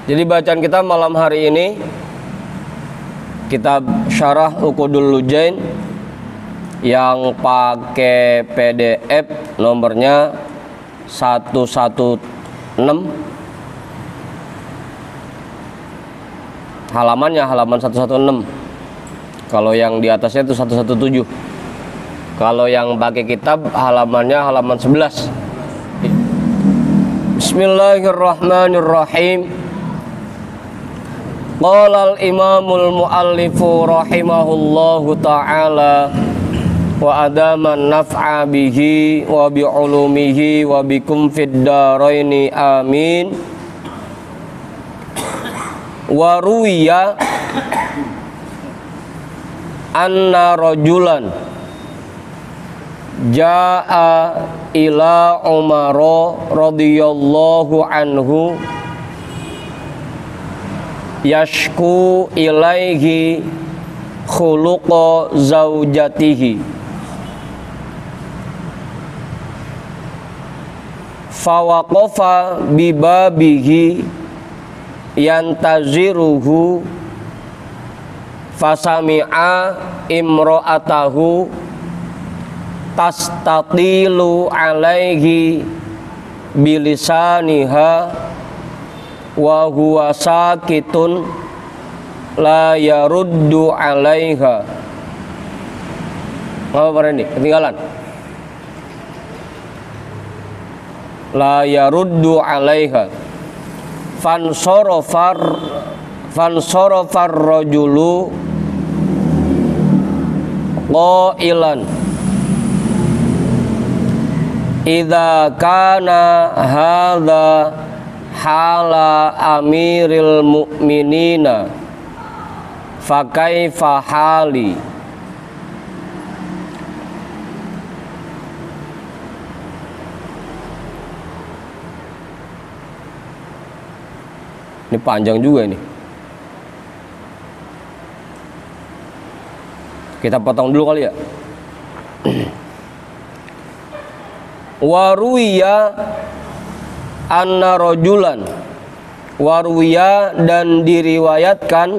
Jadi bacaan kita malam hari ini kitab Syarah Uqudul Lujain yang pakai PDF nomornya 116, halamannya halaman 116. Kalau yang di atasnya itu 117. Kalau yang pakai kitab halamannya halaman 11. Bismillahirrahmanirrahim. Qala al-imamul muallifu rahimahullahu ta'ala wa adaman naf'a bihi wa bi'ulumihi wa bikum fid daraini amin. Wa ruwiya anna rajulan jaa ila Umar radhiyallahu anhu yashku ilaihi khuluqa zaujatihi fawaqafa bibabihi yantaziruhu fasami'a imra'atahu tastatilu alaihi bilisaniha wa huwa sakitun la yaruddu alaiha. Apa ini? Ketinggalan. La yaruddu alaiha. Fansorofar rajulu qailan idza kana hadza hala amiril mu'minina fakaifa hali. Ini panjang juga ini. Kita potong dulu kali ya. Waruya anna rojulan, waruya dan diriwayatkan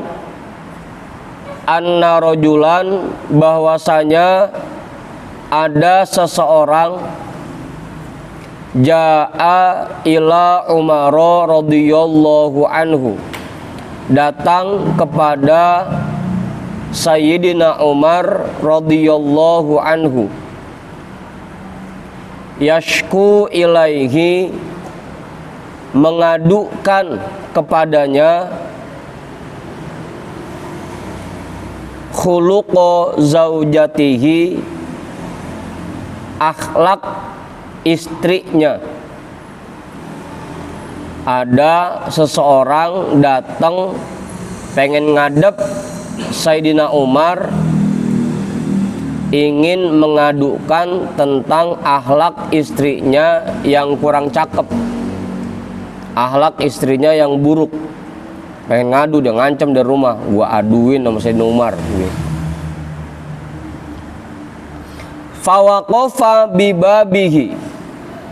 anna rojulan bahwasanya ada seseorang jaa ila Umar radhiyallahu anhu, datang kepada Sayyidina Umar radhiyallahu anhu, yashku ilaihi, mengadukan kepadanya, khuluqa zaujatihi, akhlak istrinya. Ada seseorang datang pengen ngadep Sayyidina Umar, ingin mengadukan tentang akhlak istrinya yang kurang cakep, akhlak istrinya yang buruk. Pengen ngadu, dia ngancam dari rumah, gua aduin sama Sayyidina Umar. Fawaqafa bibabihi,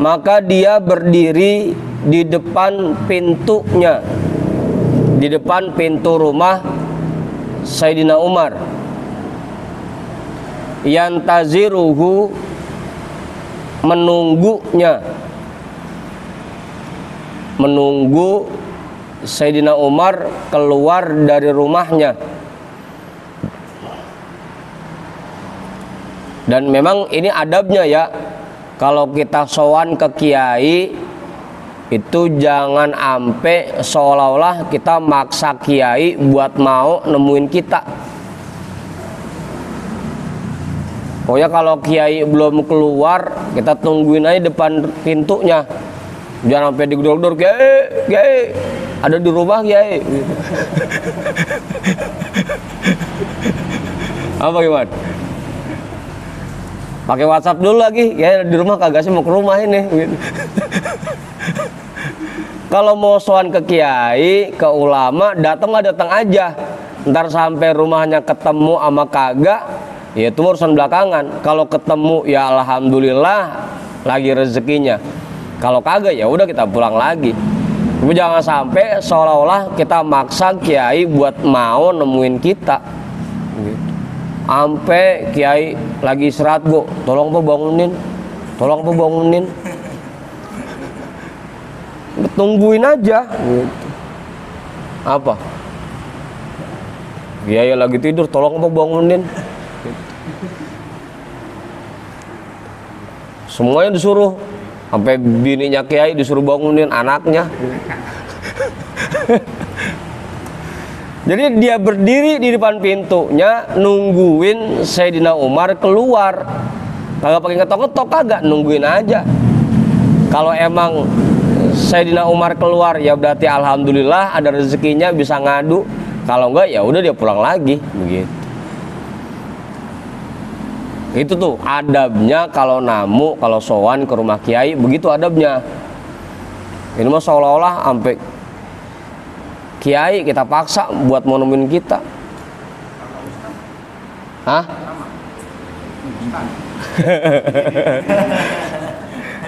maka dia berdiri di depan pintunya, di depan pintu rumah Sayyidina Umar. Yantaziruhu, menunggunya, menunggu Sayyidina Umar keluar dari rumahnya. Dan memang ini adabnya ya, kalau kita sowan ke kiai itu jangan ampe seolah-olah kita maksa kiai buat mau nemuin kita. Pokoknya kalau kiai belum keluar, kita tungguin aja depan pintunya. Jangan sampai digedor-gedor, kiai, ada di rumah kiai. Apa gimana? Pakai WhatsApp dulu lagi, ya di rumah kagak sih, mau ke rumah ini. Kalau mau sowan ke kiai, ke ulama, datang aja. Ntar sampai rumahnya ketemu sama kagak, ya itu urusan belakangan. Kalau ketemu ya alhamdulillah lagi rezekinya. Kalau kagak ya udah kita pulang lagi. Tapi jangan sampai seolah-olah kita maksa kiai buat mau nemuin kita gitu. Sampai kiai lagi istirahat, Bu, tolong Bu bangunin, tolong Bu bangunin. Tungguin aja gitu. Apa? Kiai lagi tidur, tolong Bu bangunin gitu. Semuanya disuruh, sampai bininya kiai disuruh bangunin anaknya. Jadi dia berdiri di depan pintunya nungguin Sayyidina Umar keluar. Kagak pakai ngetok-ngetok, kagak, nungguin aja. Kalau emang Sayyidina Umar keluar ya berarti alhamdulillah ada rezekinya bisa ngadu. Kalau enggak ya udah dia pulang lagi begitu. Itu tuh adabnya kalau namu, kalau sowan ke rumah kiai, begitu adabnya. Ini mah seolah-olah sampai kiai kita paksa buat mau nemuin kita. Hah?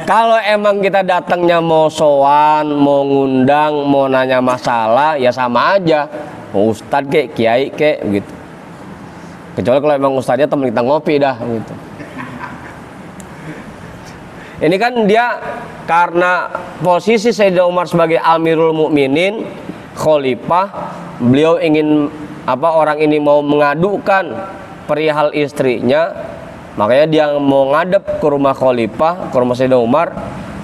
Kalau emang kita datangnya mau sowan, mau ngundang, mau nanya masalah, ya sama aja. Mau ustadz kek, kiai kek, gitu. Kecuali kalau emang ustadznya temen kita ngopi dah, gitu. Ini kan dia karena posisi Sayyidina Umar sebagai Amirul Mukminin, khalifah, beliau ingin orang ini mau mengadukan perihal istrinya, makanya dia mau ngadep ke rumah khalifah, ke rumah Sayyidina Umar,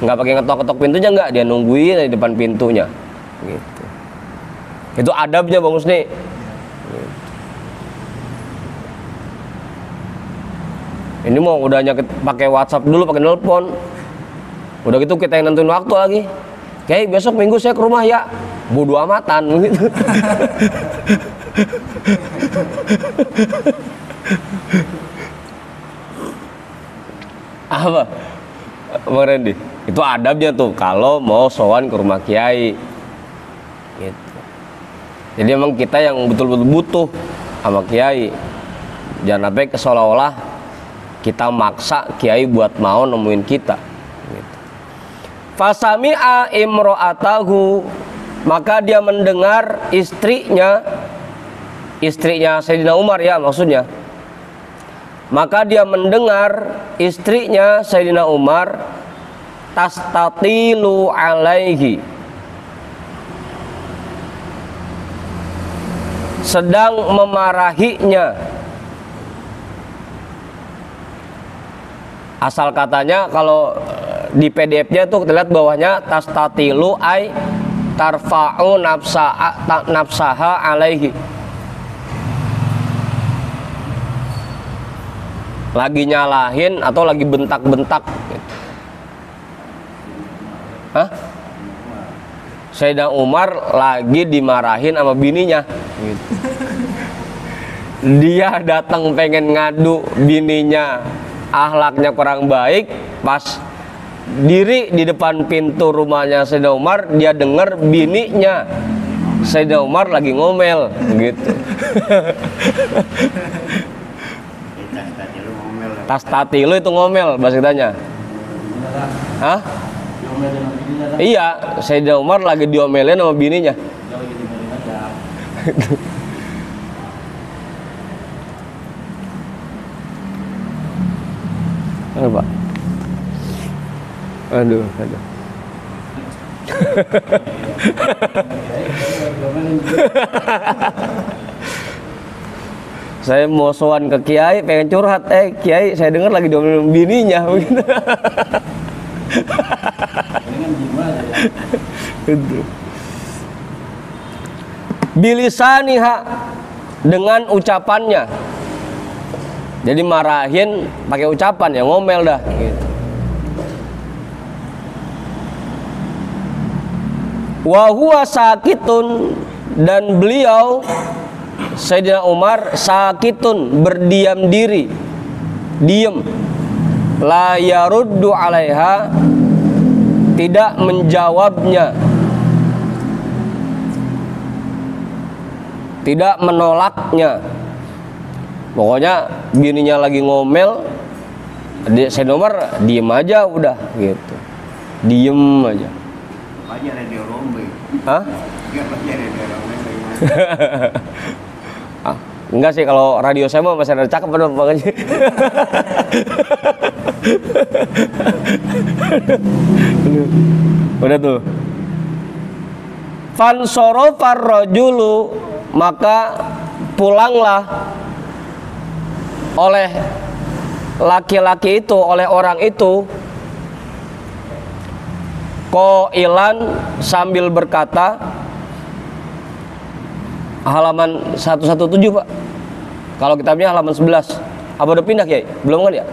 nggak pakai ngetok-ketok pintunya, nggak, dia nungguin di depan pintunya gitu. Itu adabnya Bang Husni gitu. Ini mau udahnya pakai WhatsApp dulu, pakai nelpon, udah gitu kita yang nentuin waktu lagi. Kayak besok minggu saya ke rumah ya, bodo amatan gitu. Apa Bang Randy? Itu adabnya tuh kalau mau sowan ke rumah kiai gitu. Jadi emang kita yang betul-betul butuh sama kiai, jangan sampai seolah-olah kita maksa kiai buat mau nemuin kita gitu. Fasami'a imro'atahu, maka dia mendengar istrinya Sayyidina Umar ya maksudnya. Maka dia mendengar istrinya Sayyidina Umar tastatilu alaihi, sedang memarahinya. Asal katanya kalau di PDF-nya tuh kita lihat bawahnya tastatilu ay tarfa'u nafsaha alaihi. Lagi nyalahin atau lagi bentak-bentak gitu. Hah? Sayyidina Umar lagi dimarahin sama bininya gitu. Dia datang pengen ngadu bininya akhlaknya kurang baik, pas diri di depan pintu rumahnya Sayyidina Umar, dia dengar bininya Sayyidina Umar lagi ngomel gitu. Tastatilu itu ngomel bahasa kitanya. Hah? Iya, Sayyidina Umar lagi diomelin sama bininya. Pak. Aduh. Saya mau sowan ke kiai, pengen curhat, kiai saya dengar lagi diomelin bininya begitu. Bilisaniha, dengan ucapannya. Jadi marahin pakai ucapan ya, ngomel dah gitu. Wa huwa sakitun, dan beliau Sayyidina Umar sakitun, berdiam diri, diem. La yaruddu alaiha, tidak menjawabnya, tidak menolaknya. Pokoknya bininya lagi ngomel, Sayyidina Umar diem aja udah gitu, diem aja. aja radio Rombe. Hah? Enggak aja radio Rombe. Ah, enggak sih, kalau radio saya mah masih ada cakep bener Bang Haji. Udah tuh. Fansorofa rajulu, maka pulanglah oleh laki-laki itu, oleh orang itu, qailan, sambil berkata, halaman 117 Pak. Kalau kitabnya halaman 11. Apa udah pindah Kiai? Belum kan ya?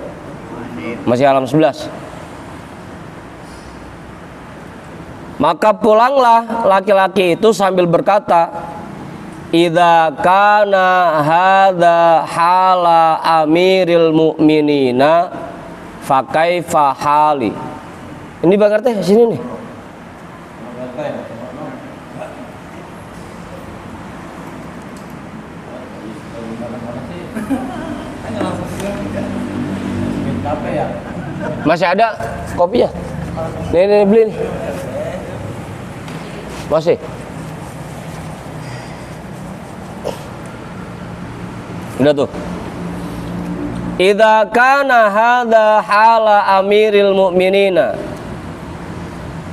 Masih halaman 11. Maka pulanglah laki-laki itu sambil berkata, idza kana hadza hala amiril mu'minina fa kaifa hali. Ini Bang RT sini nih. Masih ada kopinya? Nih beli nih. Masih. Udah tuh. Idza kana hadza hala amiril mu'minina,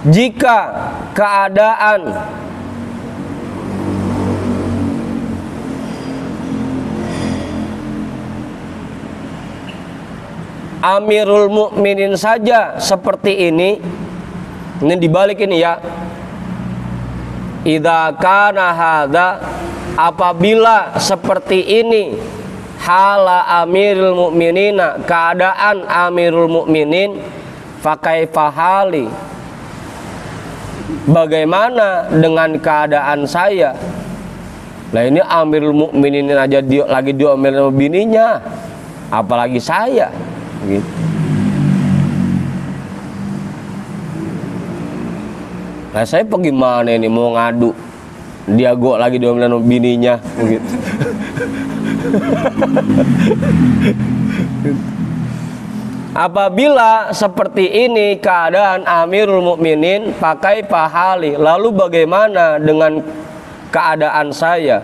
jika keadaan Amirul Mukminin saja seperti ini dibalik ini ya. Idza kana hadza, apabila seperti ini, hala Amirul Mukminina, keadaan Amirul Mukminin, fa kaifa hali, bagaimana dengan keadaan saya? Lah ini Amirul Mukminin aja lagi diomelin sama bininya, apalagi saya gitu. Nah saya pergi mana ini mau ngadu, dia gok lagi diomelin sama bininya gitu. Apabila seperti ini keadaan Amirul Mukminin, pakai pahali, lalu bagaimana dengan keadaan saya?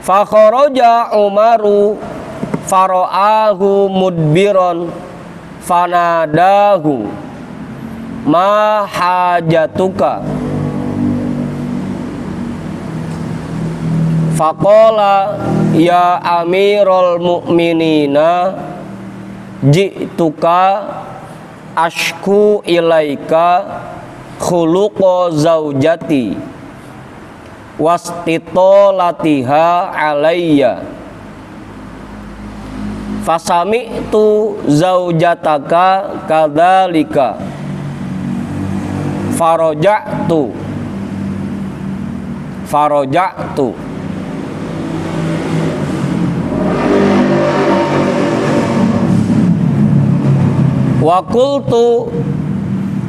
Fakharaja Umaru fara'ahu mudbiron fanadahu ma hajatuka faqala ya Amirul Mukminina ji'tuka ashku ilaika khuluqa zaujati wastitolatiha alayya fasami'tu zaujataka kadzalika faraja'tu wa qultu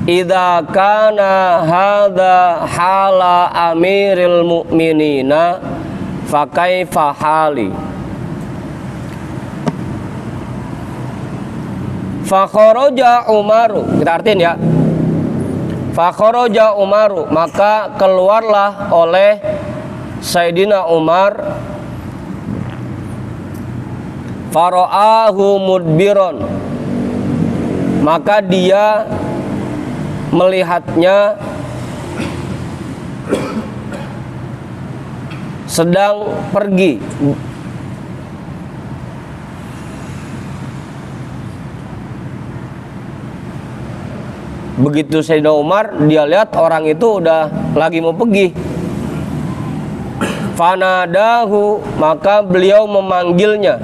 idza kana hadza hala Amiril Mukminina fa kaifa hali. Fa kharaja Umaru, kita artiin ya. Fa kharaja Umaru, maka keluarlah oleh Sayyidina Umar, fara'ahu mudbiron, maka dia melihatnya sedang pergi. Begitu Sayyidina Umar, dia lihat orang itu udah lagi mau pergi. Fanadahu, maka beliau memanggilnya.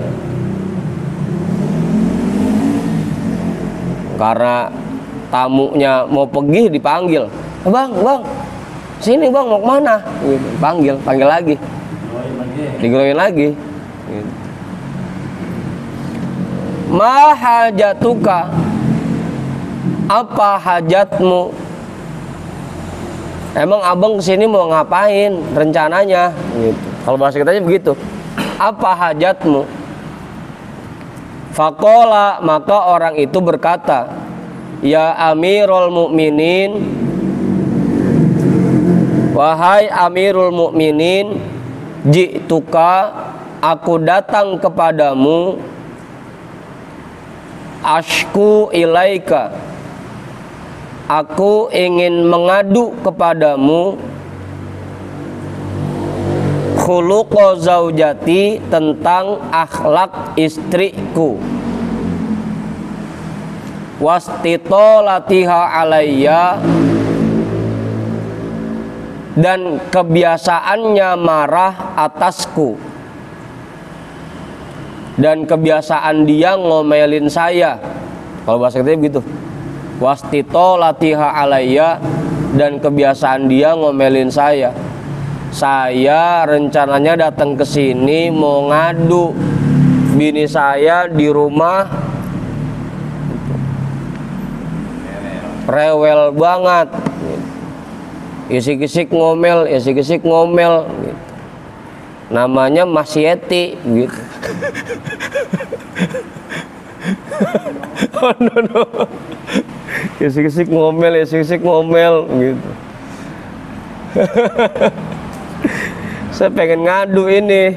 Karena tamunya mau pergi dipanggil, bang, sini bang, mau kemana? Gitu. Panggil lagi, digeroin lagi. Gitu. Ma hajatuka, apa hajatmu? Emang abang kesini mau ngapain rencananya? Gitu. Kalau bahasa kitanya begitu. Apa hajatmu? Faqala, maka orang itu berkata, ya Amirul Mukminin, wahai Amirul Mukminin, ji'tuka, aku datang kepadamu, ashku ilaika, aku ingin mengadu kepadamu, khuluqa zaujati, tentang akhlak istriku, wastitolatiha alayya, dan kebiasaannya marah atasku, dan kebiasaan dia ngomelin saya. Kalau bahasa kita begitu, wastitolatiha alayya, dan kebiasaan dia ngomelin saya. Saya rencananya datang ke sini mau ngadu, bini saya di rumah rewel banget, isik-isik ngomel, isik-isik ngomel gitu. Namanya Mas Yeti gitu. Oh, no. Isik-isik ngomel, isik-isik ngomel gitu. Saya pengen ngadu ini.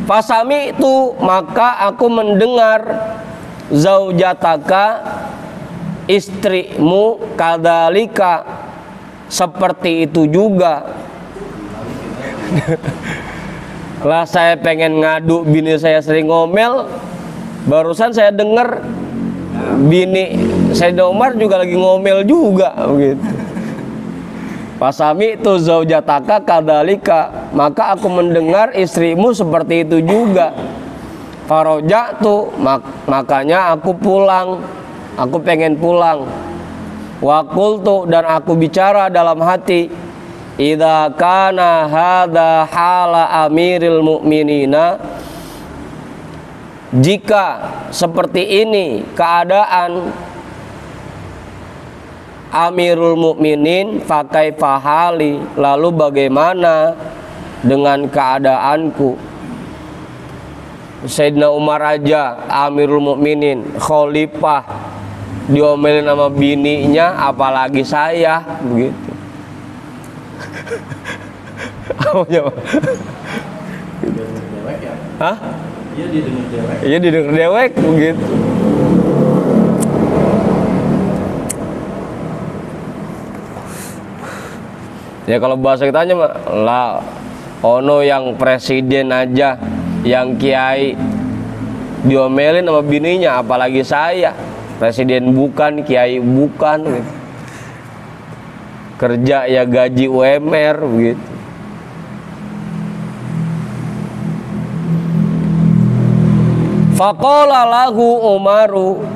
Fasami itu, maka aku mendengar, zaujataka, istrimu, kadalika, seperti itu juga. Lah saya pengen ngadu bini saya sering ngomel, barusan saya dengar bini Sayyidina Umar juga lagi ngomel juga begitu. Fasami itu zaujataka kadalika, maka aku mendengar istrimu seperti itu juga. Faroja'tu, makanya aku pulang, aku pengen pulang. Waqultu, dan aku bicara dalam hati, idza kana hadza hala amiril mu'minina, jika seperti ini keadaan Amirul Mukminin, fakai fahali, lalu bagaimana dengan keadaanku? Sayyidina Umar aja Amirul Mukminin, khalifah, diomelin sama bininya, apalagi saya begitu. Hah? Iya didengar dewek. Iya didengar dewek begitu. Ya kalau bahasa kitanya mah lah, ono yang presiden aja, yang kiai diomelin sama bininya, apalagi saya. Presiden bukan, kiai bukan gitu. Kerja ya gaji UMR begitu. Faqala lahu Umaru,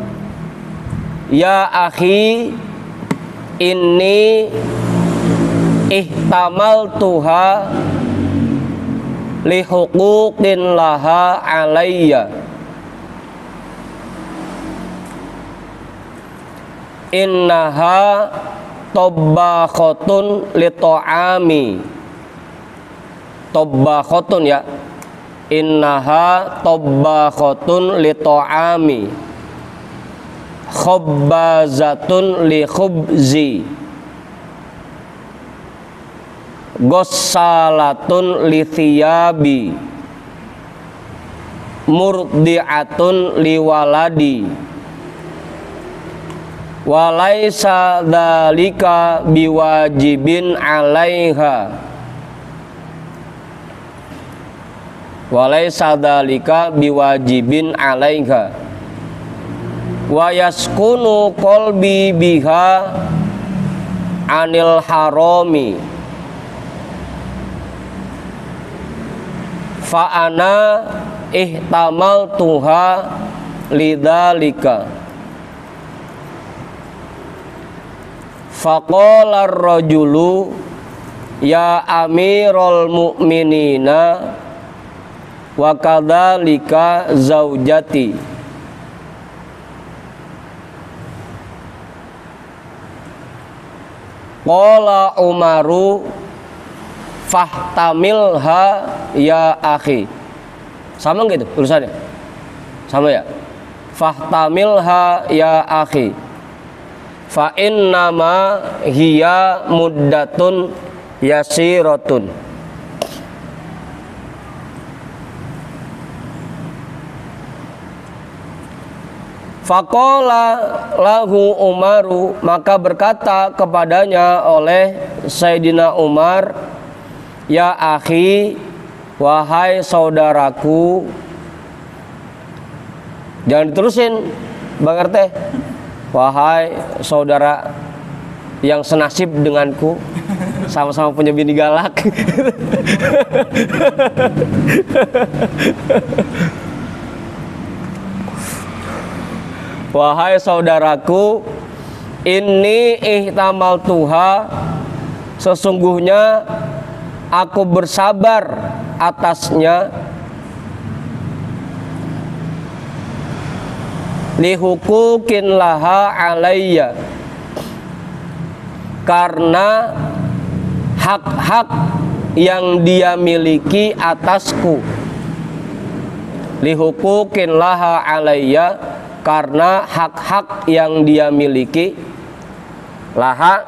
ya akhi, inni ihtamal tuha li huquqin laha alayya, innaha tobbakhatun li ta'ami, tobbakhatun ya, innaha tobbakhatun li ta'ami, khabbazatun li khubzi, gossalatun li thiyabi, murdi'atun li waladi, walaisa dzalika biwajibin 'alaiha, walaisa dzalika biwajibin 'alaiha, wa yaskunu qalbi biha 'anil harami, fa ana ihtamaltuha lidzalika. Faqala ar-rajulu, ya Amirul Mukminina, wa kadzalika zaujati. Qala Umaru, fahtamilha ya akhi. Sama gitu tulisannya? Sama ya? Fahtamilha ya akhi. Fa innama hiya muddatun yasiratun. Faqala lahu Umaru, maka berkata kepadanya oleh Sayyidina Umar, ya akhi, wahai saudaraku. Jangan diterusin Bang RT. Wahai saudara yang senasib denganku, sama-sama punya bini galak. Wahai saudaraku, ini ihtamal tuha, sesungguhnya aku bersabar atasnya, lihukukin laha alayya, karena hak-hak yang dia miliki atasku. Lihukukin laha alayya, karena hak-hak yang dia miliki. Laha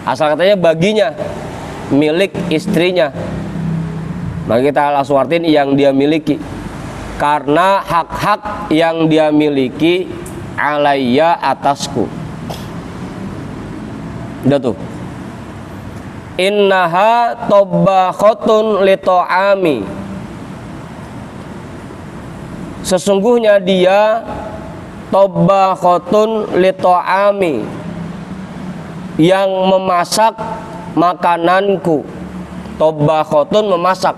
asal katanya baginya, milik istrinya, maka kita aswartin yang dia miliki, karena hak-hak yang dia miliki alayya atasku. Udah tuh. Innaha tobbakhatun li ta'ami, sesungguhnya dia tobbakhatun li ta'ami, yang memasak makananku. Tobbakhatun, memasak.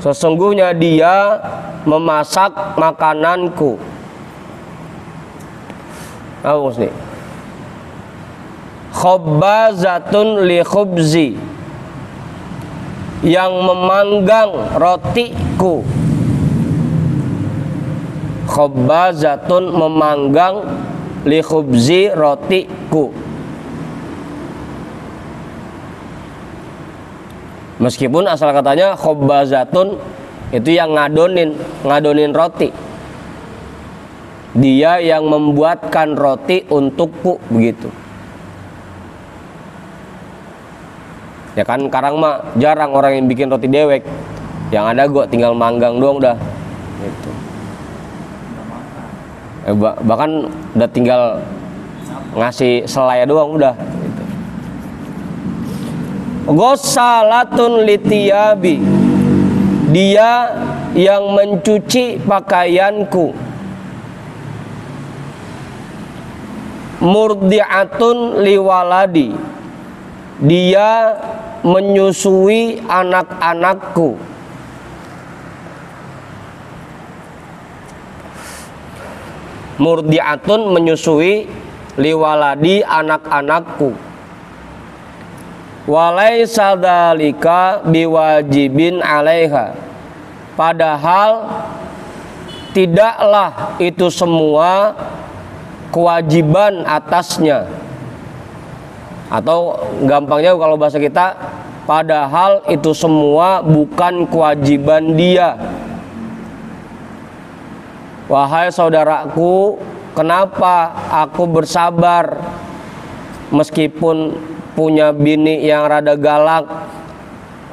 Sesungguhnya dia memasak makananku. Apa nih? Khabbazatun li khubzi, yang memanggang rotiku. Khabbazatun, memanggang, li khubzi, rotiku. Meskipun asal katanya khabbazatun itu yang ngadonin roti. Dia yang membuatkan roti untukku, begitu. Ya kan sekarang mah jarang orang yang bikin roti dewek. Yang ada gua tinggal manggang doang udah. Gitu. Bahkan udah tinggal ngasih selai doang udah gitu. Ghossalatun litiyabi, dia yang mencuci pakaianku. Murdi'atun liwaladi, dia menyusui anak-anakku. Murdi'atun, menyusui, liwaladi, anak-anakku. Walaysa dzalika biwajibin 'alaiha, padahal tidaklah itu semua kewajiban atasnya. Atau gampangnya kalau bahasa kita, padahal itu semua bukan kewajiban dia. Wahai saudaraku, kenapa aku bersabar meskipun punya bini yang rada galak,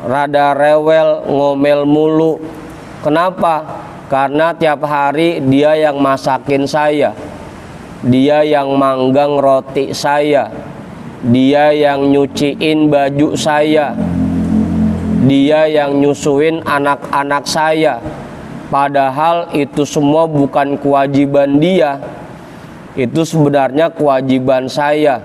rada rewel, ngomel mulu. Kenapa? Karena tiap hari dia yang masakin saya, dia yang manggang roti saya, dia yang nyuciin baju saya, dia yang nyusuin anak-anak saya. Padahal itu semua bukan kewajiban dia, itu sebenarnya kewajiban saya.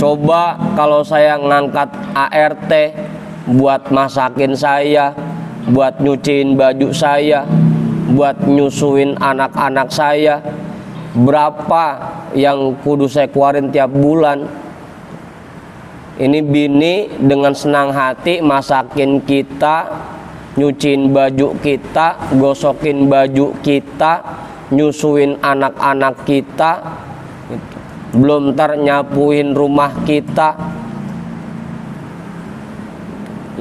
Coba kalau saya ngangkat ART buat masakin saya, buat nyuciin baju saya, buat nyusuin anak-anak saya, berapa yang kudu saya keluarin tiap bulan. Ini bini dengan senang hati masakin kita, nyuciin baju kita, gosokin baju kita, nyusuin anak-anak kita gitu. belum ntar nyapuin rumah kita.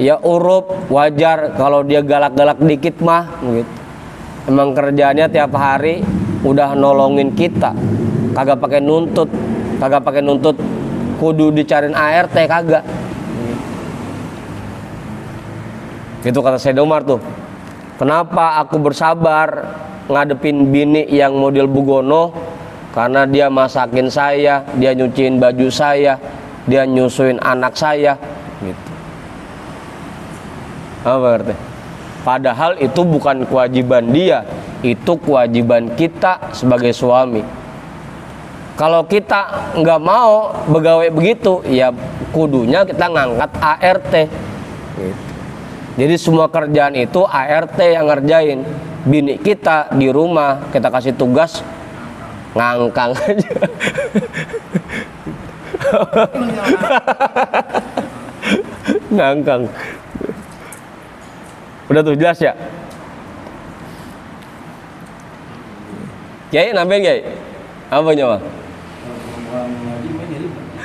Ya urup, wajar kalau dia galak-galak dikit mah gitu. Emang kerjaannya tiap hari udah nolongin kita, kagak pakai nuntut kudu dicariin ART, kagak. Itu kata Sedomar tuh. Kenapa aku bersabar ngadepin bini yang model bugono? Karena dia masakin saya, dia nyuciin baju saya, dia nyusuin anak saya gitu. Apa artinya? Padahal itu bukan kewajiban dia, itu kewajiban kita sebagai suami. Kalau kita nggak mau begawe begitu, ya kudunya kita ngangkat ART gitu. Jadi semua kerjaan itu ART yang ngerjain. Bini kita di rumah kita kasih tugas ngangkang aja. Ngangkang. Udah tuh jelas ya? Kiai nambahin Kiai? Apa nyawa?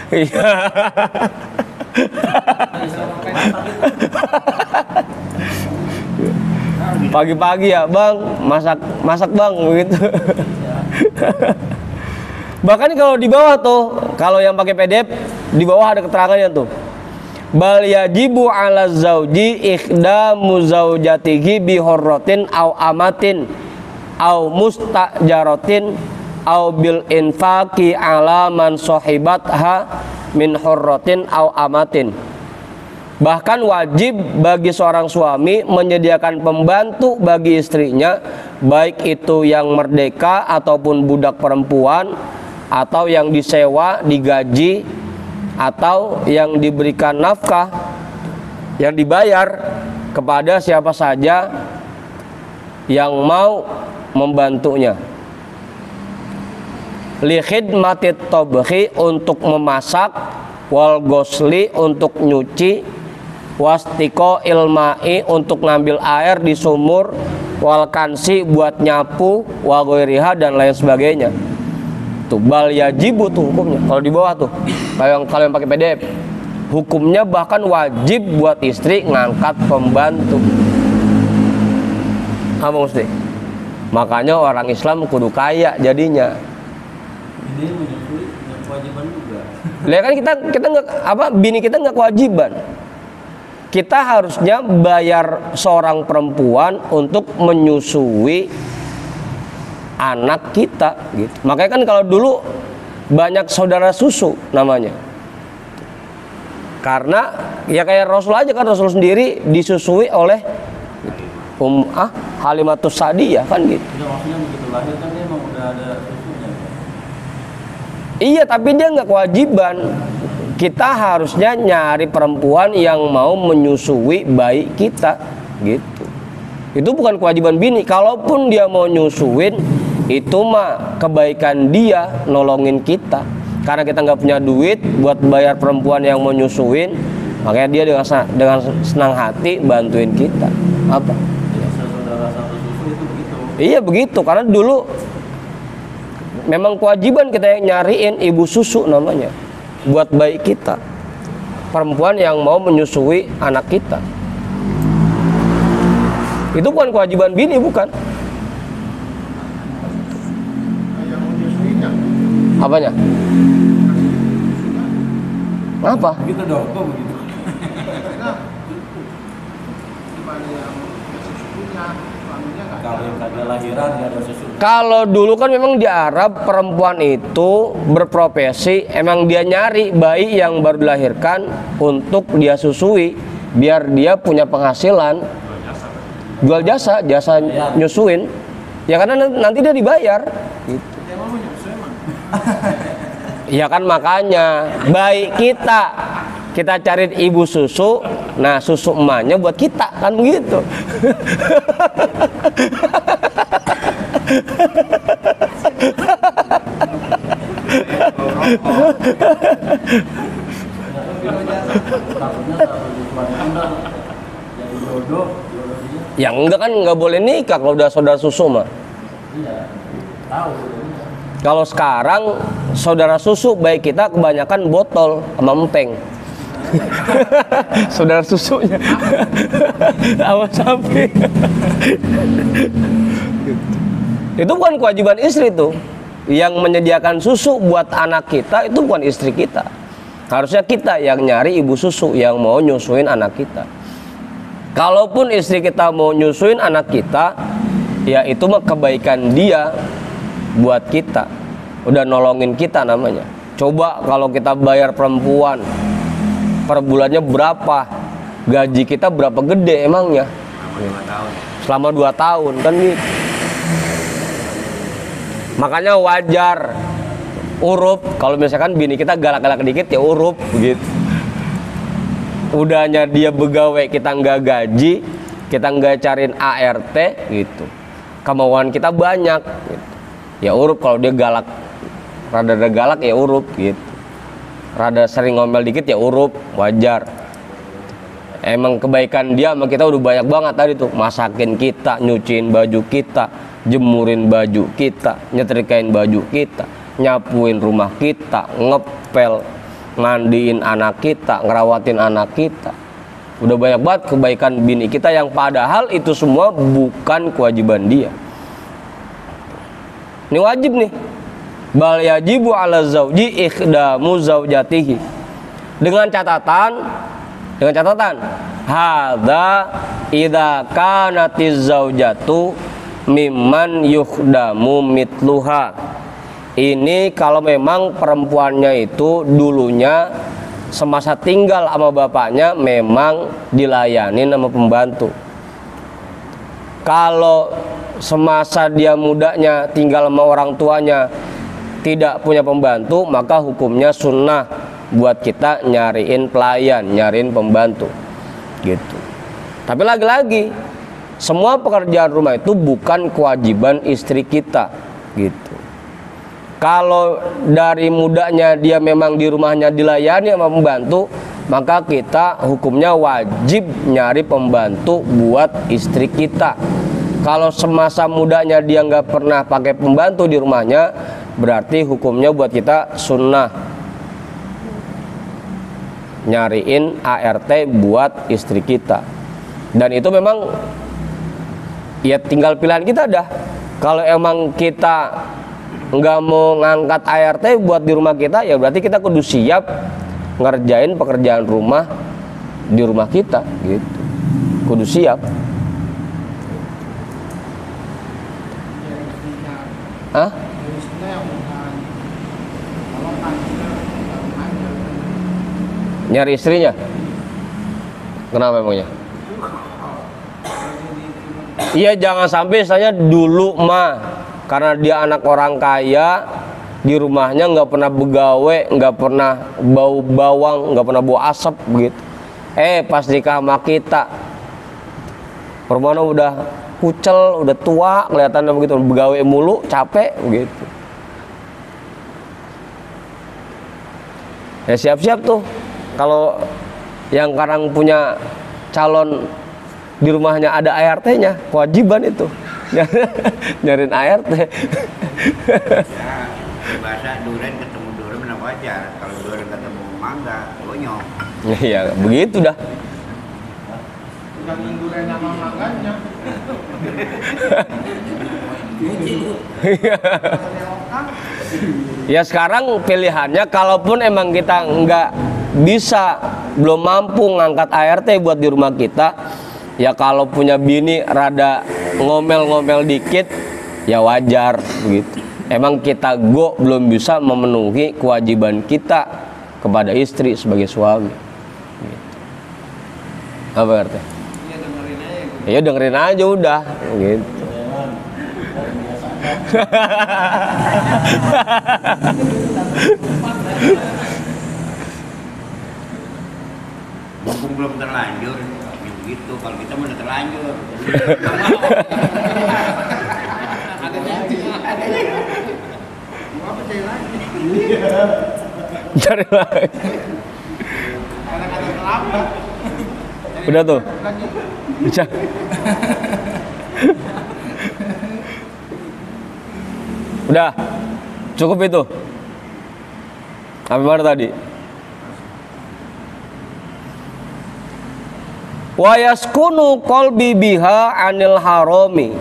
Iya. Pagi-pagi ya bang, masak bang begitu. Bahkan kalau di bawah tuh, kalau yang pakai PDF di bawah ada keterangannya tuh. Bal yajibu ala zauji ikhdamu zaujatihi bi hurratin au amatin au mustajaratin au bil infaqi ala man sahibatha min hurratin au amatin. Bahkan wajib bagi seorang suami menyediakan pembantu bagi istrinya, baik itu yang merdeka ataupun budak perempuan, atau yang disewa, digaji, atau yang diberikan nafkah, yang dibayar kepada siapa saja yang mau membantunya. Li khidmatit tobhi, untuk memasak, wal gosli, untuk nyuci, wastiko ilmai, untuk ngambil air di sumur, wal kansi, buat nyapu, wa ghairiha, dan lain sebagainya. Tuh bal yajibu tuh hukumnya. Kalau di bawah tuh, kalau yang pakai PDF, hukumnya bahkan wajib buat istri ngangkat pembantu. Apa mesti? Makanya orang Islam kudu kaya jadinya. Ini menyebut kewajiban juga. Lihat kan kita nggak apa, bini kita nggak kewajiban. Kita harusnya bayar seorang perempuan untuk menyusui anak kita gitu. Makanya kan kalau dulu banyak saudara susu namanya. Karena ya kayak Rasul aja kan, Rasul sendiri disusui oleh Halimatus Sa'diyah kan gitu. Tidak, maksudnya begitu lahir kan dia emang udah ada susunya. Iya, tapi dia nggak kewajiban. Kita harusnya nyari perempuan yang mau menyusui bayi kita gitu. Itu bukan kewajiban bini. Kalaupun dia mau nyusuin, itu mah kebaikan dia nolongin kita. Karena kita nggak punya duit buat bayar perempuan yang mau nyusuin, makanya dia dengan senang hati bantuin kita. Apa? Ya, saudara satu susu itu begitu. Iya begitu, karena dulu memang kewajiban kita yang nyariin ibu susu namanya buat bayi kita, perempuan yang mau menyusui anak kita. Itu bukan kewajiban bini, bukan. Apanya? Apa? Begitu dong, kok begitu? Kalau yang kagak lahiran nggak ada susu. Kalau dulu kan memang di Arab perempuan itu berprofesi, emang dia nyari bayi yang baru dilahirkan untuk dia susui, biar dia punya penghasilan, jual jasa nyusuin. Ya karena nanti dia dibayar. Gitu. Ya kan makanya bayi kita cari ibu susu, nah susu emaknya buat kita kan begitu. Ya enggak kan, nggak boleh nikah kalau udah saudara susu mah. Iya, tahu. Kalau sekarang saudara susu baik kita kebanyakan botol sama empeng. Saudara susunya sama sapi. Itu bukan kewajiban istri tuh. Yang menyediakan susu buat anak kita itu bukan istri kita. Harusnya kita yang nyari ibu susu yang mau nyusuin anak kita. Kalaupun istri kita mau nyusuin anak kita, ya itu mah kebaikan dia buat kita. Udah nolongin kita namanya. Coba kalau kita bayar perempuan per bulannya berapa, gaji kita berapa gede emangnya? Selama 2 tahun kan gitu. Makanya wajar urup kalau misalkan bini kita galak-galak dikit ya urup gitu. Udahnya dia begawe kita nggak gaji, kita nggak cariin ART gitu. Kemauan kita banyak gitu. Ya urup kalau dia galak, rada galak ya urup gitu. Rada sering ngomel dikit ya urup, wajar. Emang kebaikan dia sama kita udah banyak banget tadi tuh. Masakin kita, nyuciin baju kita, jemurin baju kita, nyetrikain baju kita, nyapuin rumah kita, ngepel, mandiin anak kita, ngerawatin anak kita. Udah banyak banget kebaikan bini kita yang padahal itu semua bukan kewajiban dia. Ini wajib nih. Bal yajibu ala zauji ikhdamu zaujatihi. Dengan catatan hadza idza kanatiz zaujatu mimman yukhdamu mitluha. Ini kalau memang perempuannya itu dulunya semasa tinggal sama bapaknya memang dilayani sama pembantu. Kalau semasa dia mudanya tinggal sama orang tuanya tidak punya pembantu, maka hukumnya sunnah buat kita nyariin pelayan, nyariin pembantu gitu. Tapi lagi-lagi semua pekerjaan rumah itu bukan kewajiban istri kita gitu. Kalau dari mudanya dia memang di rumahnya dilayani sama pembantu, maka kita hukumnya wajib nyari pembantu buat istri kita. Kalau semasa mudanya dia nggak pernah pakai pembantu di rumahnya, berarti hukumnya buat kita sunnah nyariin ART buat istri kita. Dan itu memang ya tinggal pilihan kita dah. Kalau emang kita nggak mau ngangkat ART buat di rumah kita, ya berarti kita kudu siap ngerjain pekerjaan rumah di rumah kita gitu. Kudu siap. Hah? Nyari istrinya? Kenapa emangnya? Iya, jangan sampai misalnya dulu mah karena dia anak orang kaya, di rumahnya nggak pernah begawe, nggak pernah bau bawang, nggak pernah bau asap begitu. Pas nikah sama kita, perempuan udah kucel, udah tua, kelihatannya begitu, begawe mulu, capek begitu. Ya siap-siap tuh. Kalau yang sekarang punya calon di rumahnya ada ART-nya, kewajiban itu nyariin ART. Bahasa duren ketemu duren mana wajar. Kalau duren ketemu mangga, bonyok. Iya, begitu dah. Bukan duren sama mangganya. Ya sekarang pilihannya, kalaupun emang kita nggak bisa, belum mampu ngangkat ART buat di rumah kita, ya kalau punya bini rada ngomel-ngomel dikit, ya wajar begitu. Emang kita belum bisa memenuhi kewajiban kita kepada istri sebagai suami gitu. Apa artinya? Ya dengerin aja udah gitu. Mumpung belum terlanjur, gitu. Kalau kita udah terlanjur. Apa cari lagi? Cari lagi. Kadang-kadang terlambat. Udah tuh. Bisa. Udah. Cukup itu. Apa mana tadi? Wa yaskunu qalbi biha anil harami,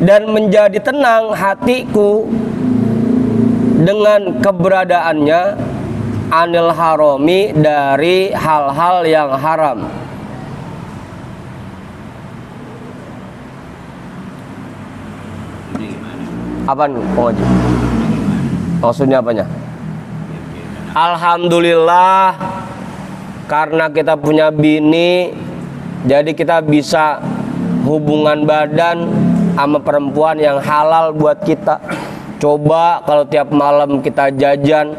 dan menjadi tenang hatiku dengan keberadaannya anil harami, dari hal-hal yang haram. Apaan Bang Haji? Maksudnya apanya? Alhamdulillah, karena kita punya bini, jadi kita bisa hubungan badan sama perempuan yang halal buat kita. Coba kalau tiap malam kita jajan,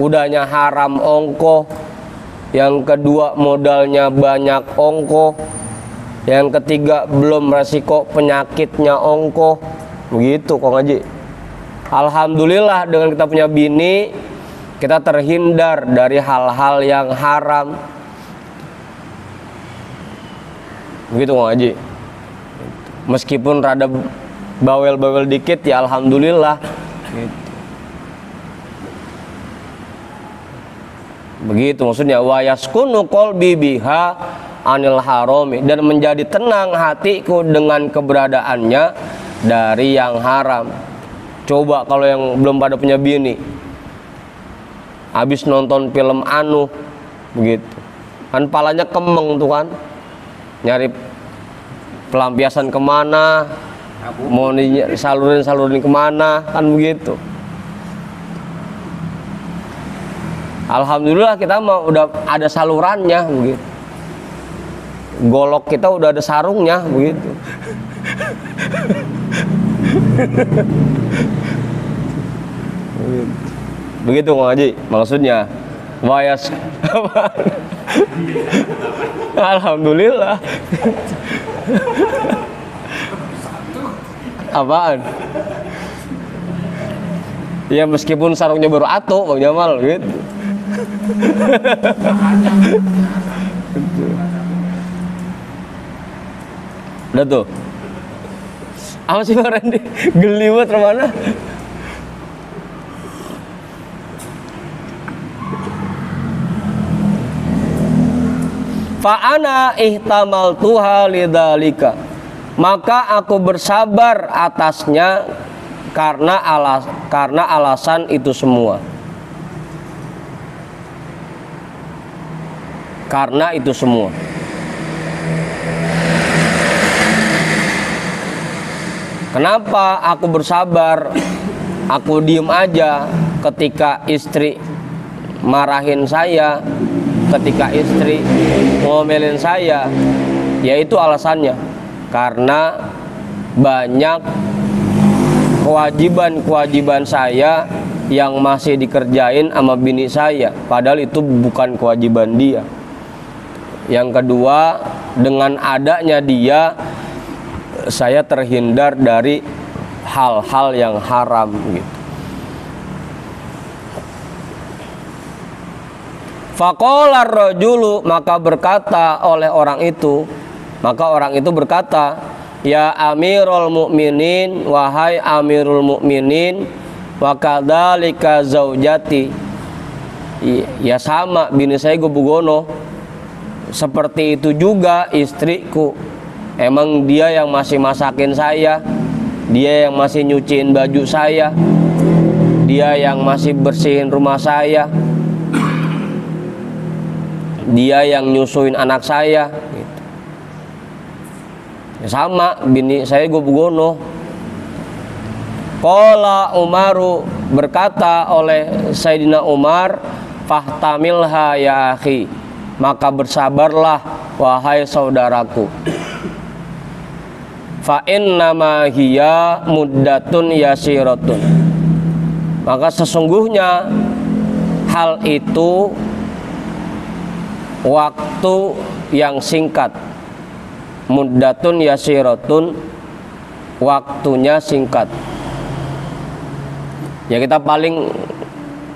udahnya haram ongkoh, yang kedua modalnya banyak ongkoh, yang ketiga belum resiko penyakitnya ongkoh. Begitu Kong Haji. Alhamdulillah dengan kita punya bini, kita terhindar dari hal-hal yang haram. Begitu Kong Haji. Meskipun rada bawel-bawel dikit, ya alhamdulillah gitu. Begitu maksudnya, wa yaskunu qalbi biha anil harami, dan menjadi tenang hatiku dengan keberadaannya dari yang haram. Coba kalau yang belum pada punya bini, habis nonton film anu begitu kan, palanya kemeng tuh kan, nyari pelampiasan kemana, mau salurin kemana, kan begitu. Alhamdulillah kita mah udah ada salurannya begitu. Golok kita udah ada sarungnya begitu. Begitu Kang Haji maksudnya. Wayas alhamdulillah. Apaan? Ya meskipun sarungnya baru atuh Bang Jamal gitu. Udah tuh. Apa sih Bang Randy? Geli banget mana? Fa'ana ihtamaltuha lidzalika, maka aku bersabar atasnya karena alasan itu semua. Karena itu semua. Kenapa aku bersabar? Aku diem aja ketika istri marahin saya, ketika istri ngomelin saya. Yaitu alasannya, karena banyak kewajiban saya yang masih dikerjain sama bini saya, padahal itu bukan kewajiban dia. Yang kedua, dengan adanya dia, saya terhindar dari hal-hal yang haram gitu. Faqala ar-rajulu, maka berkata oleh orang itu, berkata, ya Amirul Mukminin, wahai Amirul Mukminin, wa kadzalika zaujati, ya sama bini saya Gobugono, seperti itu juga istriku. Emang dia yang masih masakin saya, dia yang masih nyuciin baju saya, dia yang masih bersihin rumah saya, dia yang nyusuin anak saya gitu. Ya sama bini saya Gobugono. Qala Umaru, berkata oleh Sayyidina Umar, fahtamilha ya akhi, maka bersabarlah wahai saudaraku. Fa innama hiya muddatun yasiratun, maka sesungguhnya hal itu waktu yang singkat. Muddatun yasiratun, waktunya singkat. Ya kita paling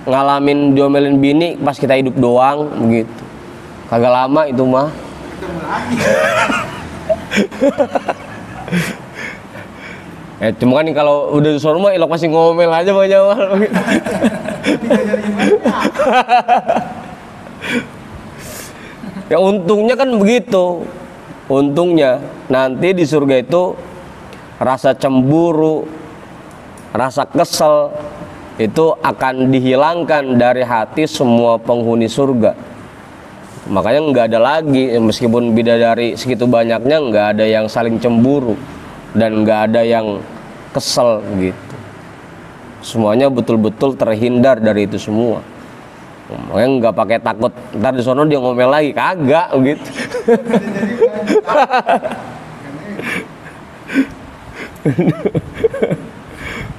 ngalamin diomelin bini pas kita hidup doang begitu. Kagak lama itu mah. Cuma kan kalau udah di sono mah ilok masih ngomel aja Bang Jamal. Tidak jadi ibadah. Ya untungnya kan begitu. Untungnya nanti di surga itu rasa cemburu, rasa kesel itu akan dihilangkan dari hati semua penghuni surga. Makanya nggak ada lagi, meskipun bidadari segitu banyaknya, nggak ada yang saling cemburu dan nggak ada yang kesel gitu. Semuanya betul-betul terhindar dari itu semua. Makanya nggak pakai takut ntar di sono dia ngomel lagi, kagak gitu.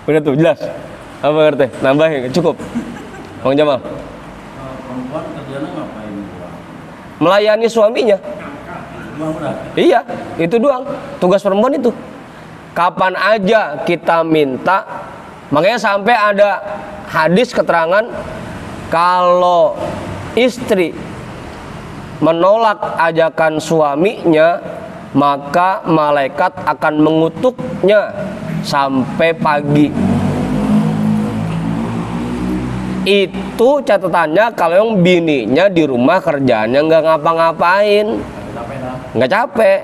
Udah tuh jelas. Apa ngerti? Nambahin cukup. Bang Jamal. Perempuan kerjanya ngapain doang? Melayani suaminya. Doang udah. Iya, itu doang. Tugas perempuan itu. Kapan aja kita minta, makanya sampai ada hadis keterangan kalau istri menolak ajakan suaminya, maka malaikat akan mengutuknya sampai pagi. Itu catatannya kalau yang bininya di rumah kerjaannya nggak ngapa-ngapain, Capek dah. nggak capek.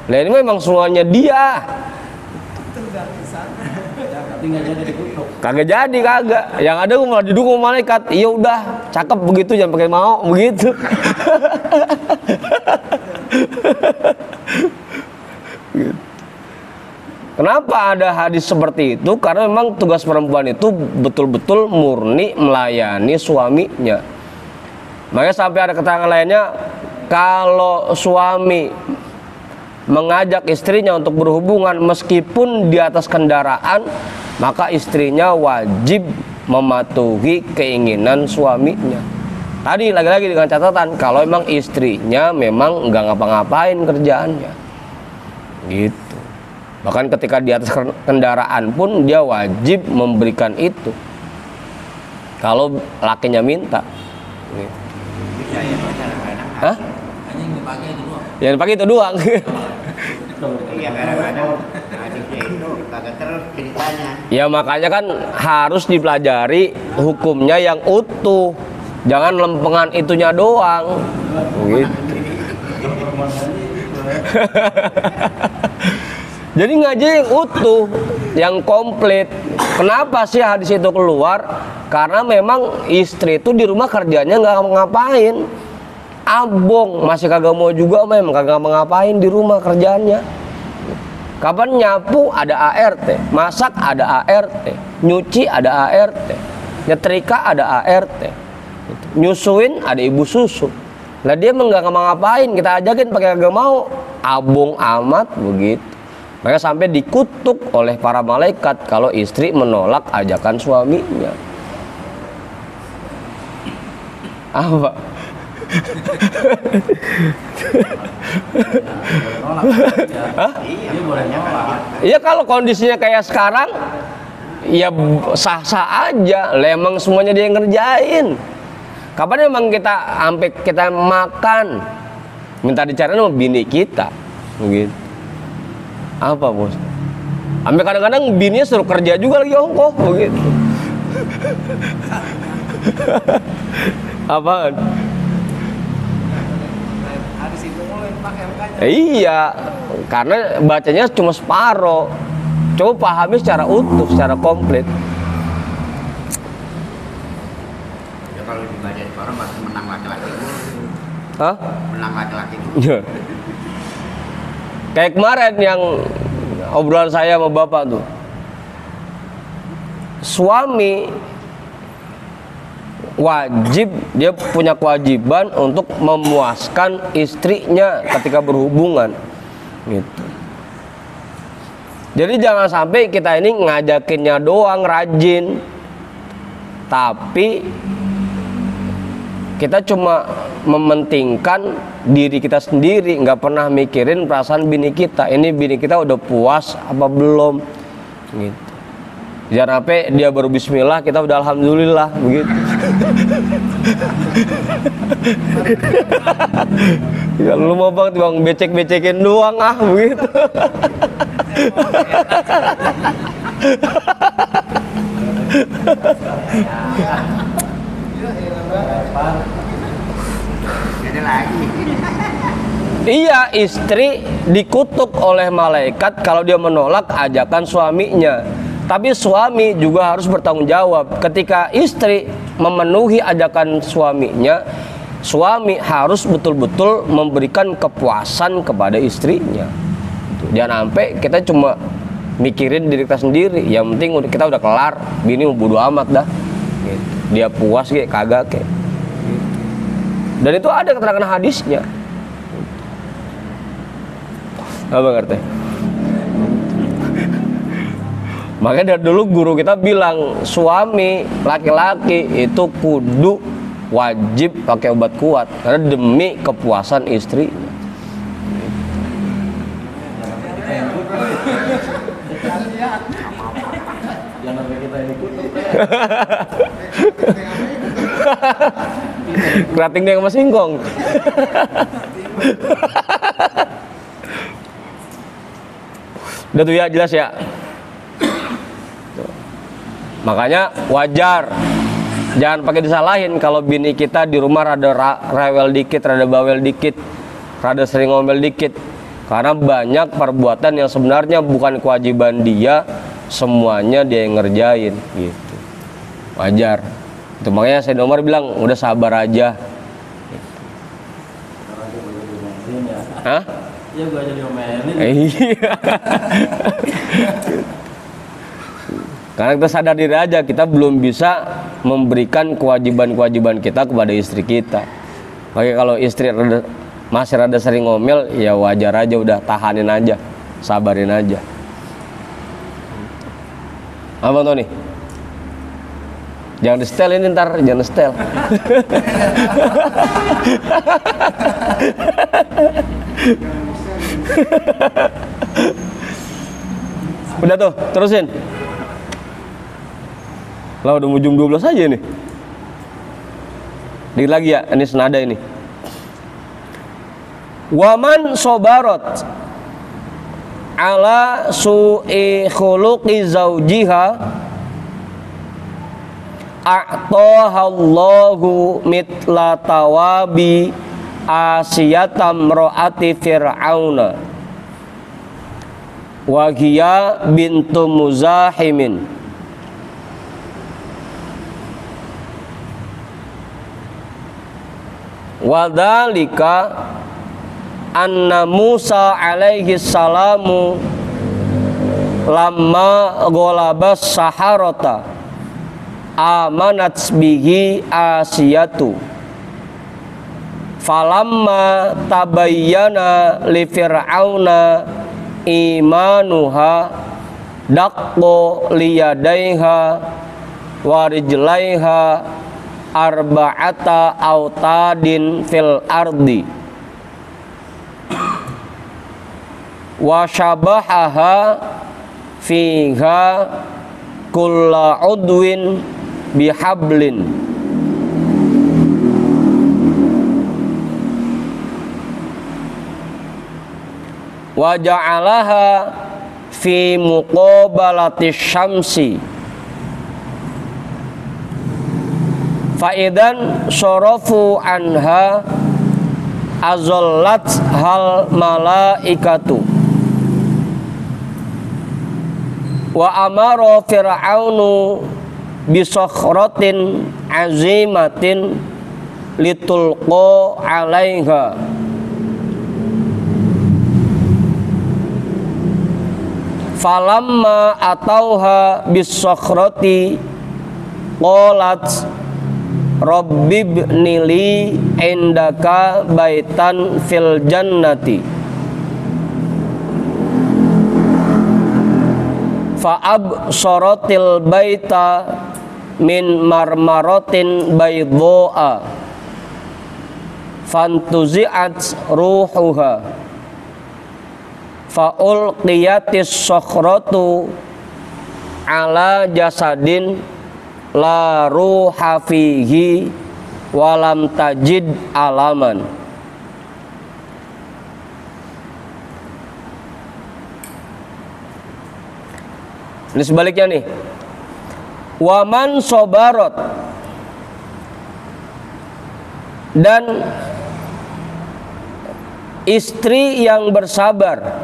Nah ini memang semuanya dia. Tapi nggak jadi dikutuk. Kagak jadi, kagak. Yang ada malah didukung malaikat. Iya udah, cakep begitu, jangan pakai mau begitu. Kenapa ada hadis seperti itu? Karena memang tugas perempuan itu betul-betul murni melayani suaminya. Makanya sampai ada keterangan lainnya, kalau suami mengajak istrinya untuk berhubungan meskipun di atas kendaraan, maka istrinya wajib mematuhi keinginan suaminya. Tadi lagi-lagi dengan catatan kalau memang istrinya memang nggak ngapa-ngapain kerjaannya, gitu. Bahkan ketika di atas kendaraan pun dia wajib memberikan itu. Kalau lakinya minta. Gitu. Bisa ya Pak, kadang-kadang. Hah? Hanya yang dipakai itu doang. Yang dipakai itu doang. Iya, kadang-kadang adiknya itu kagak terus ceritanya. Ya makanya kan harus dipelajari hukumnya yang utuh. Jangan lempengan itunya doang. Gitu. Kalau perempuan tadi Jadi ngaji yang utuh, yang komplit. Kenapa sih hadis itu keluar? Karena memang istri itu di rumah kerjanya nggak ngapain. Abong masih kagak mau juga, memang kagak ngapain di rumah kerjaannya. Kapan nyapu ada ART, masak ada ART, nyuci ada ART, nyetrika ada ART, nyusuin ada ibu susu. Lah dia nggak ngapain, kita ajakin pakai kagak mau, abong amat begitu. Mereka sampai dikutuk oleh para malaikat kalau istri menolak ajakan suaminya. Apa? nolak. Hah? Dia boleh nolak. Iya kalau kondisinya kayak sekarang, ya sah-sah aja. Lah emang semuanya dia yang ngerjain. Kapan emang kita sampai kita makan minta dicariin sama bini kita, begitu. Apa bos? Sampai kadang-kadang bininya suruh kerja juga lagi ongkoh begitu. Apaan? Hadis itu mulai pakai makanya. Iya, karena bacanya cuma separoh. Coba pahami secara utuh, secara komplit. Ya kalau dibaca di orang pasti menang laki-laki dulu. Hah? Menang laki-laki dulu. Iya. Kayak kemarin yang obrolan saya sama bapak tuh, suami wajib, dia punya kewajiban untuk memuaskan istrinya ketika berhubungan gitu. Jadi jangan sampai kita ini ngajakinnya doang rajin, tapi kita cuma mementingkan diri kita sendiri, nggak pernah mikirin perasaan bini kita. Ini bini kita udah puas apa belum gitu. Jangan sampai dia baru bismillah, kita udah alhamdulillah begitu. Ya lu mau bang becek-becekin doang begitu. Jadi lagi. Iya, istri dikutuk oleh malaikat kalau dia menolak ajakan suaminya. Tapi suami juga harus bertanggung jawab. Ketika istri memenuhi ajakan suaminya, suami harus betul-betul memberikan kepuasan kepada istrinya. Jangan sampai kita cuma mikirin diri kita sendiri. Yang penting kita udah kelar, bini bodo amat dah. Dia puas kayak kagak kayak. Dan itu ada keterangan hadisnya. Apa ngerti? Makanya dari dulu guru kita bilang suami laki-laki itu kudu wajib pakai obat kuat karena demi kepuasan istrinya. Jangan sampai kita yang ikut. Kerating dia sama singkong. Udah tuh ya, jelas ya. Makanya wajar, jangan pakai disalahin kalau bini kita di rumah rada rewel dikit, rada bawel dikit, rada sering ngomel dikit. Karena banyak perbuatan yang sebenarnya bukan kewajiban dia, semuanya dia yang ngerjain gitu. Wajar. Itu makanya Sayyidina Umar bilang, udah sabar aja. Hah? Iya, gua jadi omelin. Iya. Karena kita sadar diri aja, kita belum bisa memberikan kewajiban-kewajiban kita kepada istri kita. Makanya kalau istri masih rada sering ngomel, ya wajar aja, udah tahanin aja, sabarin aja. Apa Tony? Jangan di setel ini ntar, jangan setel. Udah tuh, terusin. Lah udah ujung 12 aja nih. Dikit lagi ya, ini senada ini. Waman sobarot ala su'i khuluqi zawjiha a'tahallahu mitla tawabi asiyatam ro'ati fir'auna wa hiya bintu muzahimin. Wadhalika anna Musa alaihi salamu lamma ghalabas saharata amanat bihi asiyatu falamma tabayyana li fir'auna imanuha daqqo liyadaiha warijlaiha arba'ata autadin fil ardi wa syabahaha fiha kulla udwin bihablin wa ja'alaha fi muqabalati syamsi faidan sorofu anha azollat hal malaikatu wa amaro fir'aunu bisokhratin azimatin litulqo alaiha falamma atauha bisokhrati qalat Rabbibni li indaka baitan fil jannati fa'absaratil baita min marmaratin baydha'a fantuzi'at ruhuha fa'ulqiyatis sokhratu ala jasadin la ruha fihi walam tajid alaman. Ini sebaliknya nih. Waman sobarot, dan istri yang bersabar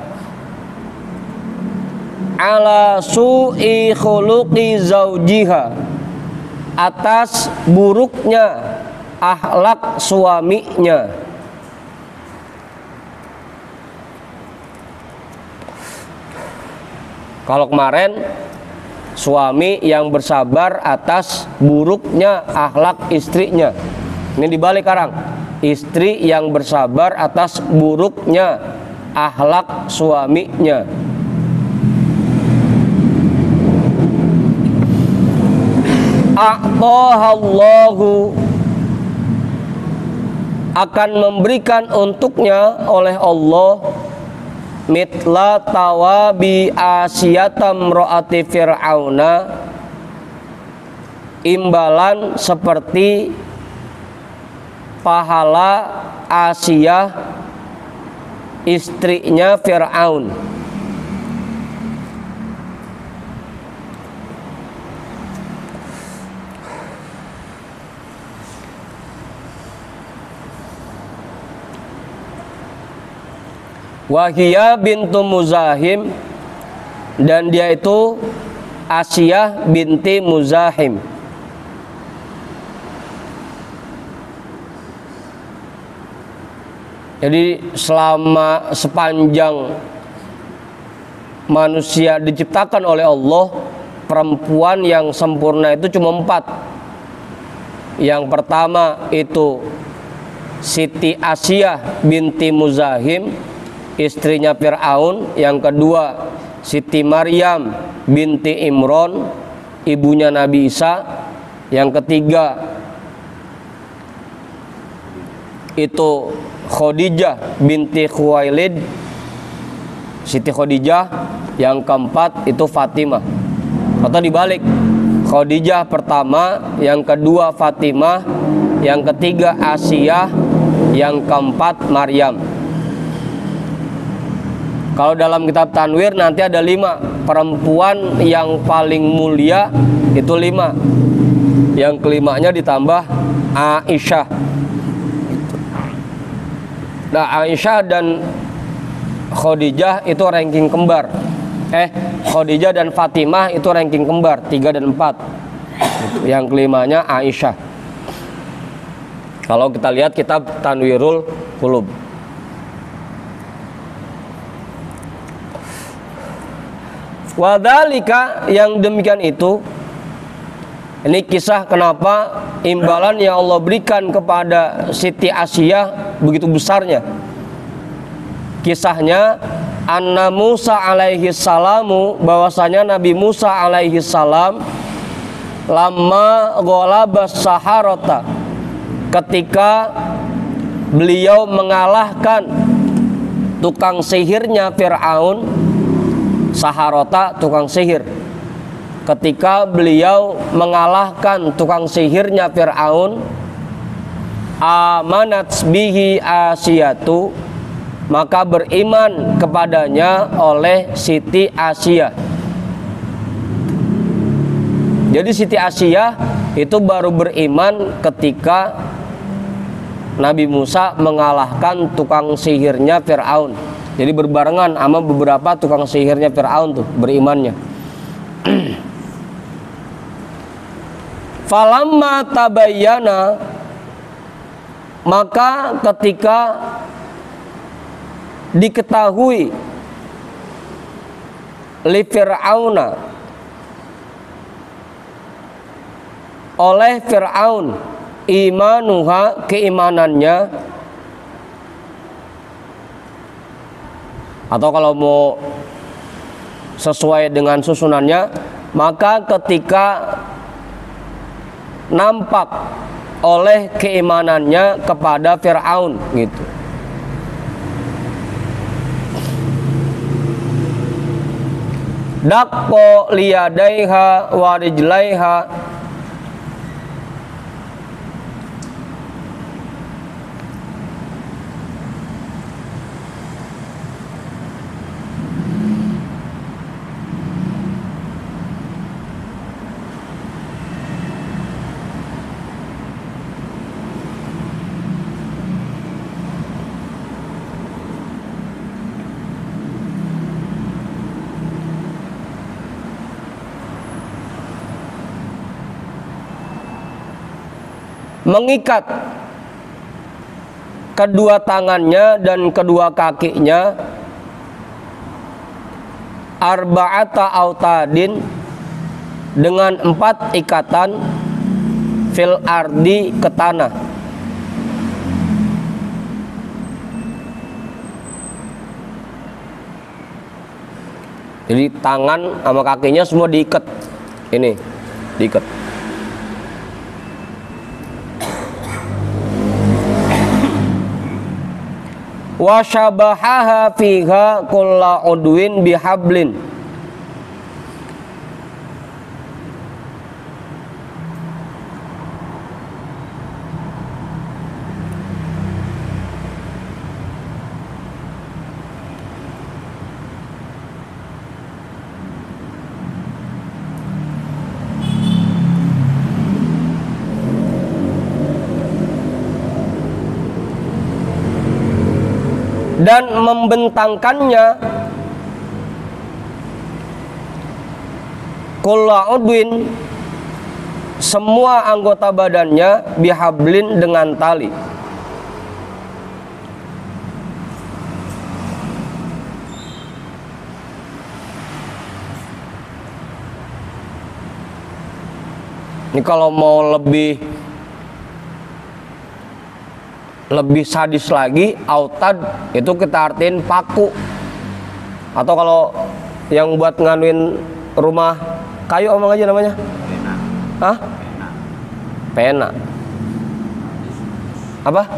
ala su'i khuluqi zaujiha, atas buruknya akhlak suaminya. Kalau kemarin suami yang bersabar atas buruknya akhlak istrinya, ini dibalik sekarang, istri yang bersabar atas buruknya akhlak suaminya. A'tahallahu, akan memberikan untuknya oleh Allah mitla tawabi asyatam ro'ati fir'auna, imbalan seperti pahala Asiyah istrinya Fir'aun. Wahiyah bintu Muzahim, dan dia itu Asiyah binti Muzahim. Jadi selama sepanjang manusia diciptakan oleh Allah, perempuan yang sempurna itu cuma 4. Yang pertama itu Siti Asiyah binti Muzahim, istrinya Fir'aun. Yang kedua Siti Maryam binti Imron, ibunya Nabi Isa. Yang ketiga itu Khadijah binti Khuwailid, Siti Khadijah. Yang keempat itu Fatimah. Atau dibalik, Khadijah pertama, yang kedua Fatimah, yang ketiga Asiyah, yang keempat Maryam. Kalau dalam kitab Tanwir nanti ada 5 perempuan yang paling mulia, itu 5. Yang kelimanya ditambah Aisyah. Nah, Aisyah dan Khadijah itu ranking kembar. Khadijah dan Fatimah itu ranking kembar, 3 dan 4. Yang kelimanya Aisyah. Kalau kita lihat kitab Tanwirul Qulub. Wadhalika, yang demikian itu, ini kisah kenapa imbalan yang Allah berikan kepada Siti Asiyah begitu besarnya. Kisahnya, anna Musa alaihi salamu, bahwasanya Nabi Musa alaihi salam, lama ghalabas saharata, ketika beliau mengalahkan tukang sihirnya Fir'aun. Saharota, tukang sihir. Ketika beliau mengalahkan tukang sihirnya Fir'aun, amanat bihi Asiyatu, maka beriman kepadanya oleh Siti Asiyah. Jadi Siti Asiyah itu baru beriman ketika Nabi Musa mengalahkan tukang sihirnya Fir'aun. Jadi berbarengan sama beberapa tukang sihirnya Fir'aun tuh berimannya. Falamma tabayyana, maka ketika diketahui li Fir'auna, oleh Fir'aun, imanuha, keimanannya, atau kalau mau sesuai dengan susunannya, maka ketika nampak oleh keimanannya kepada Fir'aun gitu. Dakko liyadaiha wa rijlaiha, mengikat kedua tangannya dan kedua kakinya arba'ata autadin dengan 4 ikatan fil ardi ke tanah. Jadi tangan sama kakinya semua diikat. Ini diikat. Wa syabahaha fiha kulla udwin bihablin. Dan membentangkannya kulla udwin semua anggota badannya bihablin dengan tali. Ini kalau mau lebih sadis lagi, autad itu kita artiin paku, atau kalau yang buat nganuin rumah kayu omong aja namanya Pena. Hah? Pena. Apa?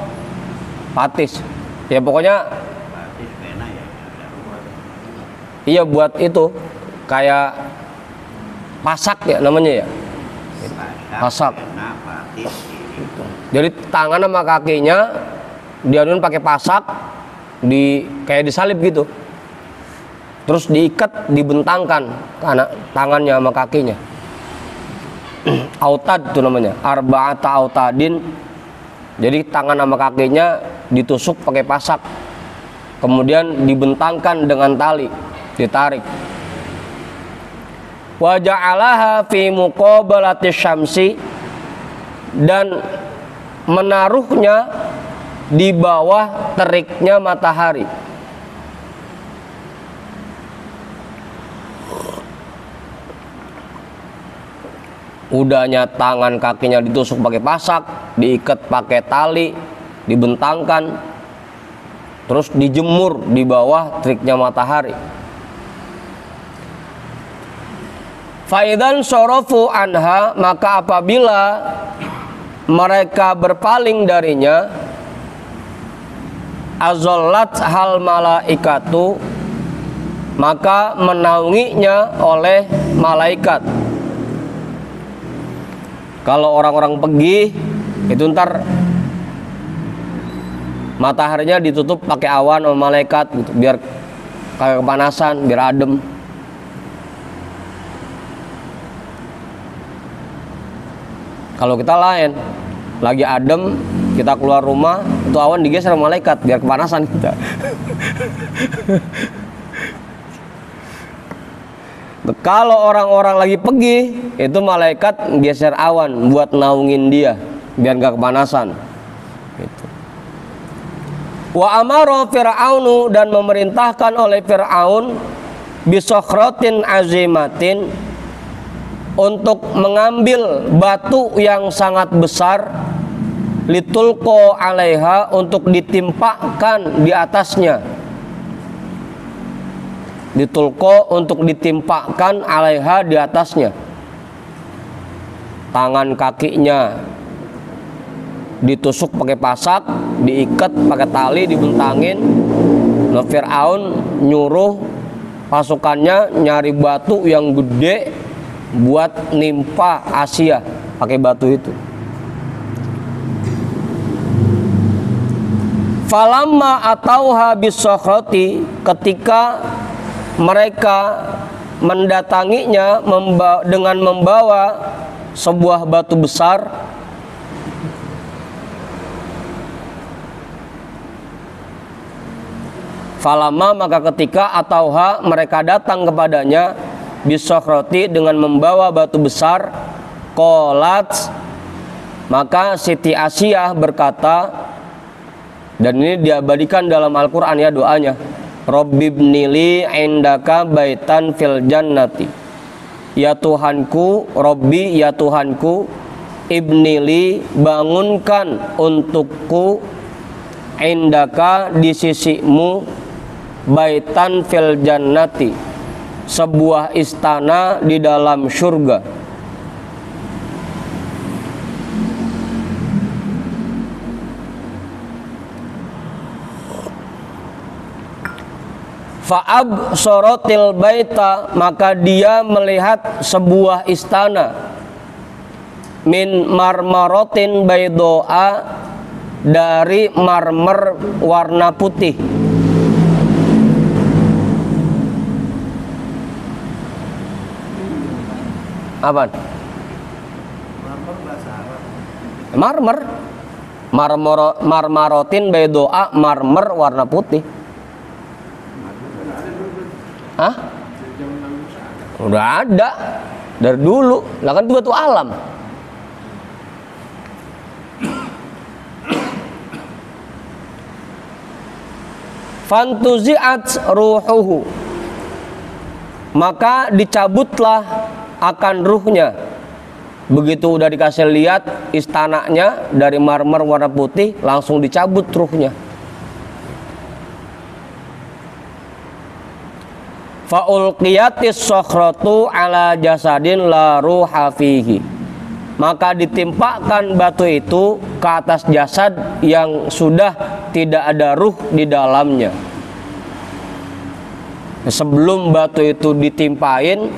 Patis. Ya pokoknya Patis pena ya. iya buat itu kayak pasak ya namanya ya. Pasak. Pena, patis. Jadi tangan sama kakinya dianuin pakai pasak, kayak disalib gitu. Terus diikat, dibentangkan karena tangannya sama kakinya. Autad itu namanya, arba'ata autadin. Jadi tangan sama kakinya ditusuk pakai pasak. Kemudian dibentangkan dengan tali, ditarik. Wa ja'alaha fi muqabalati syamsi, dan menaruhnya di bawah teriknya matahari. Udahnya tangan kakinya ditusuk pakai pasak, diikat pakai tali, dibentangkan, terus dijemur di bawah teriknya matahari. Faidan sorofu anha, maka apabila mereka berpaling darinya, azollat hal malaikatu, maka menaunginya oleh malaikat. Kalau orang-orang pergi itu ntar mataharinya ditutup pakai awan sama malaikat gitu, biar kagak kepanasan, biar adem. Kalau kita lain, lagi adem, kita keluar rumah, itu awan digeser sama malaikat biar kepanasan kita. Kalau orang-orang lagi pergi, itu malaikat geser awan buat naungin dia biar gak kepanasan. Gitu. Wa amara Fir'aunu, dan memerintahkan oleh Fir'aun bisokhrotin azimatin, untuk mengambil batu yang sangat besar, litulqo alaiha, untuk ditimpakan di atasnya. Ditulqo, untuk ditimpakan alaiha, di atasnya. Tangan kakinya ditusuk pakai pasak, diikat pakai tali, dibentangin. Nah, Fir'aun nyuruh pasukannya nyari batu yang gede buat nimpa Asia pakai batu itu. Falamma atauha bisokhroti, ketika mereka mendatanginya dengan membawa sebuah batu besar, falamma, maka ketika atauha, mereka datang kepadanya bisokhroti, dengan membawa batu besar, qolat, Maka Siti Asiyah berkata, dan ini diabadikan dalam Al-Quran ya doanya, Rabbibnili indaka baitan fil jannati. Ya Tuhanku, Rabbi ya Tuhanku, ibnili bangunkan untukku, indaka di sisimu, baitan fil jannati, sebuah istana di dalam surga. Fa'ab sorotil baita, maka dia melihat sebuah istana, min marmarotin baydoa, dari marmer warna putih. Apaan? Marmer, marmarotin baydoa, marmer warna putih. Hah? Udah ada dari dulu. Lah kan itu batu alam. Fantuzi'at ruhuhu, maka dicabutlah akan ruhnya. Begitu udah dikasih lihat istananya dari marmer warna putih, langsung dicabut ruhnya. Fa'ulqiyatis sokhratu ala jasadin la ruha fihi, maka ditimpakan batu itu ke atas jasad yang sudah tidak ada ruh di dalamnya. Sebelum batu itu ditimpain,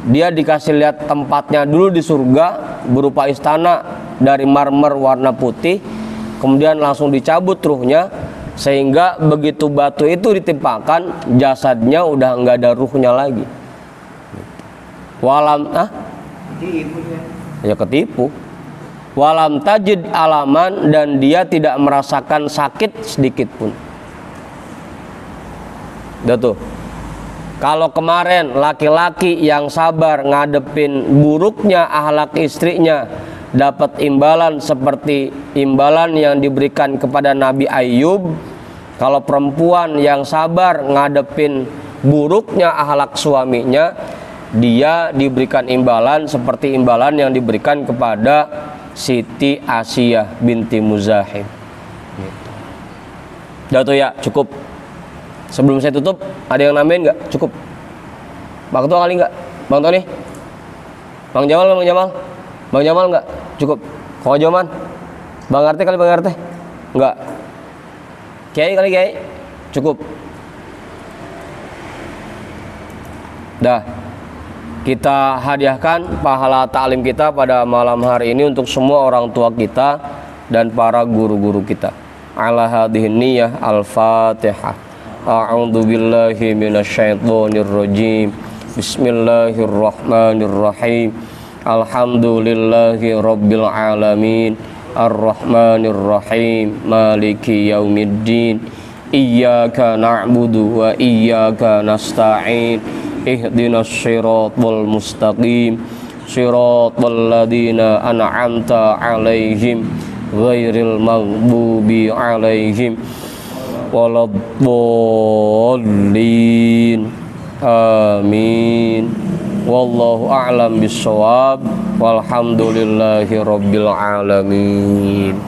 dia dikasih lihat tempatnya dulu di surga berupa istana dari marmer warna putih, kemudian langsung dicabut ruhnya, sehingga begitu batu itu ditimpakan, jasadnya udah nggak ada ruhnya lagi. Walam ya ketipu. Walam tajid alaman, dan dia tidak merasakan sakit sedikit pun. Udah tuh. Kalau kemarin laki-laki yang sabar ngadepin buruknya akhlak istrinya dapat imbalan seperti imbalan yang diberikan kepada Nabi Ayub, kalau perempuan yang sabar ngadepin buruknya akhlak suaminya, dia diberikan imbalan seperti imbalan yang diberikan kepada Siti Asiyah binti Muzahim. Udah tuh ya, cukup. Sebelum saya tutup, ada yang nambahin nggak? Cukup. Bang Ketua kali nggak? Bang Tony? Bang Jamal nggak? Cukup. Kau Joman? Bang Arte kali, Bang Arte? Nggak. Kiai kali, Kiai? Cukup. Dah. Kita hadiahkan pahala ta'lim kita pada malam hari ini untuk semua orang tua kita dan para guru-guru kita. Ala hadhihi niyyah al-Fatihah. A'udzu billahi minasyaitonir rajim. Bismillahirrahmanirrahim. Alhamdulillahi rabbil alamin. Ar-Rahmanir Rahim. Maliki yaumiddin. Iyyaka na'budu wa iyyaka nasta'in. Ihdinas siratal mustaqim. Siratal ladzina an'amta 'alaihim ghairil maghdubi 'alaihim waladdallin. Amin. Wallahu a'lam bissawab. Walhamdulillahi rabbil alamin.